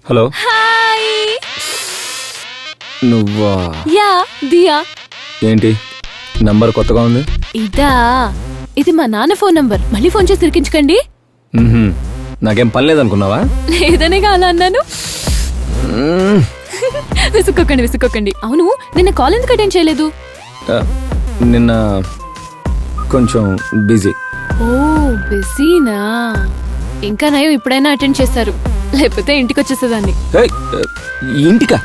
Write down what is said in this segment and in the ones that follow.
Hello. Hi. నువ్వా? Yeah దియా. ఏంటి number కొత్తగా ఉంది? ఇదా, ఇది మా నాన్న ఫోన్ నంబర్. మళ్ళీ ఫోన్ చేసి ఇరికించకండి. నాకేం పని లేదనుకున్నావా? లేదనేగా అలా అన్నాను. విసుక్కోకండి. అవును, నిన్న కాల్ ఎందుకు అటెండ్ చేయలేదు? నిన్న కొంచెం బిజీ. ఓ బిజీనా? ఇంకా నయం ఇప్పుడైనా అటెండ్ చేశారు, లేకపోతే ఇంటికి వచ్చేసేదాన్ని. ఇంటికా?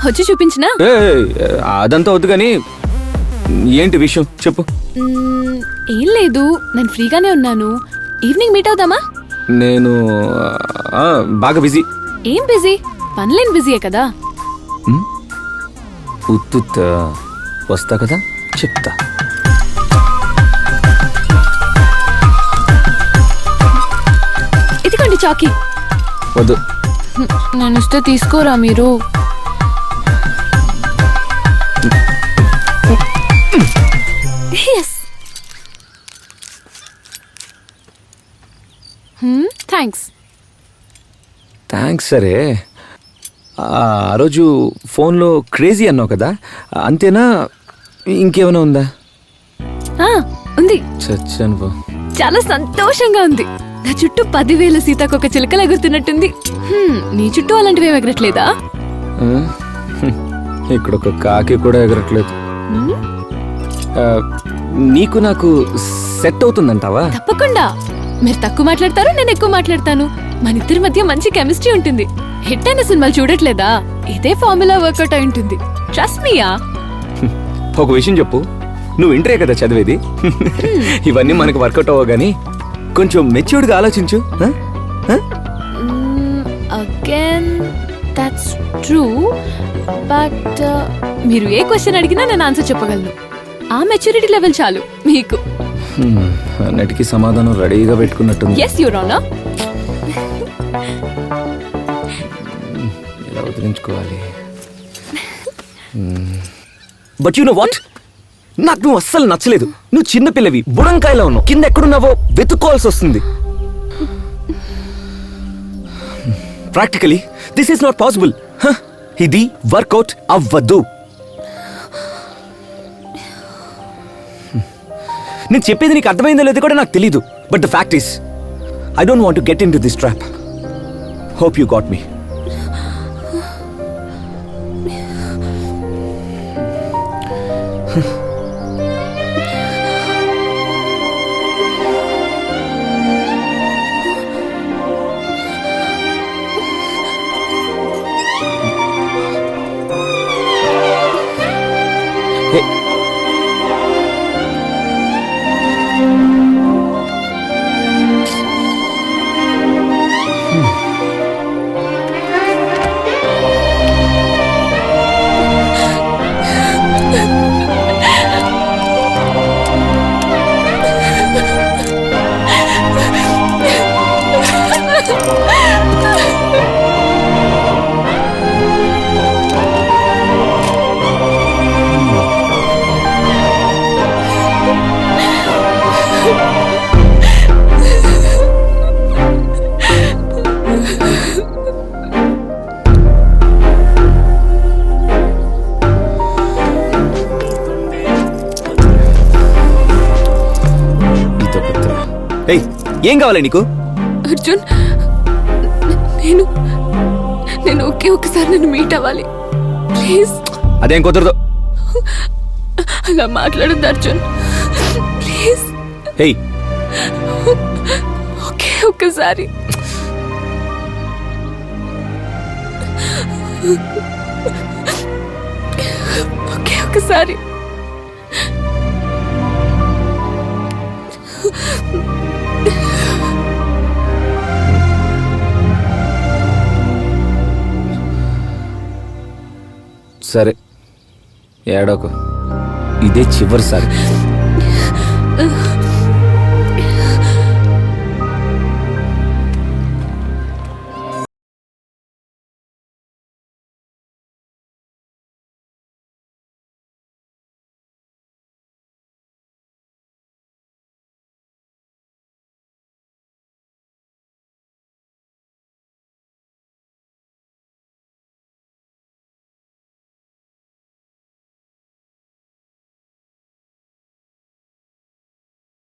వచ్చి చూపించినా? అదంతా వద్దు కానీ ఏంటి విషయం చెప్పు. ఏం లేదు, నేను ఫ్రీగానే ఉన్నాను. ఈవినింగ్ మీట్ అవుదామా? నేను బాగా బిజీ. ఏం బిజీ? పనిలేని బిజీయే కదా. ఉత్తుత్త వస్తా కదా, చెప్తా. ఇదిగోండి చాకీ. వద్దు. నేను ఇస్తే తీసుకోరా మీరు? థ్యాంక్స్. సరే, ఆ రోజు ఫోన్లో క్రేజీ అన్నావు కదా, అంతేనా ఇంకేమైనా ఉందా? ఉంది. చచ్చాను పో. చాలా సంతోషంగా ఉంది. నా చుట్టూ 10,000 సీతాకొక చిలుకలు ఎగురుతున్నట్టుంది. నీ చుట్టూ అలాంటివి ఎగరట్లేదా? ఇక్కడ ఒక కాకి కూడా ఎగరట్లేదు. నీకు నాకు సెట్ అవుతుందంటావా? తప్పకుండా. మీరు తక్కువ మాట్లాడతారు, నేను ఎక్కువ మాట్లాడతాను. మన ఇద్దరి మధ్య మంచి కెమిస్ట్రీ ఉంటుంది. హిట్ అయిన సినిమాలు చూడట్లేదా? ఇదే ఫార్ములా వర్కౌట్ అయి ఉంటుంది. ట్రస్ట్ మీయా. ఒక విషయం చెప్పు, నువ్వు ఇంటరే కదా చదివేది? ఇవన్నీ మనకు వర్కౌట్ అవ్వ గానీ కొంచెం మెచ్యూర్డ్ గా ఆలోచించు. అగైన్ దట్స్ ట్రూ, బట్ మీరు ఏ క్వశ్చన్ అడిగినా నేను ఆన్సర్ చెప్పగలను. ఆ మెచ్యూరిటీ లెవెల్ చాలు మీకు. అన్నిటికీ సమాధానం రెడీగా పెట్టుకున్నట్టుంది. Yes your honour. ఎలా వదిలించుకోవాలి? బట్ యు నో వాట్, నాకు నువ్వు అస్సలు నచ్చలేదు. నువ్వు చిన్నపిల్లవి, బుడంకాయలో ఉన్నావు. కింద ఎక్కడున్నావో వెతుక్కోవాల్సి వస్తుంది. Practically this is not possible. ఇది వర్కౌట్ అవ్వదు. నేను చెప్పేది నీకు అర్థమైందో లేదో కూడా నాకు తెలీదు. But the fact is I don't want to get in to this trap. Hope you got me. ఏం కావాలి నీకు? అర్జున్, నేను ఒకే ఒక్కసారి నన్ను మీట్ అవ్వాలి ప్లీజ్. అదేం కుదరదు. అలా మాట్లాడద్దు అర్జున్ ప్లీజ్. ఒకే ఒక్కసారి. ఒకే ఒక్కసారి. సరే, ఏడోకు. ఇదే చివరిసారి.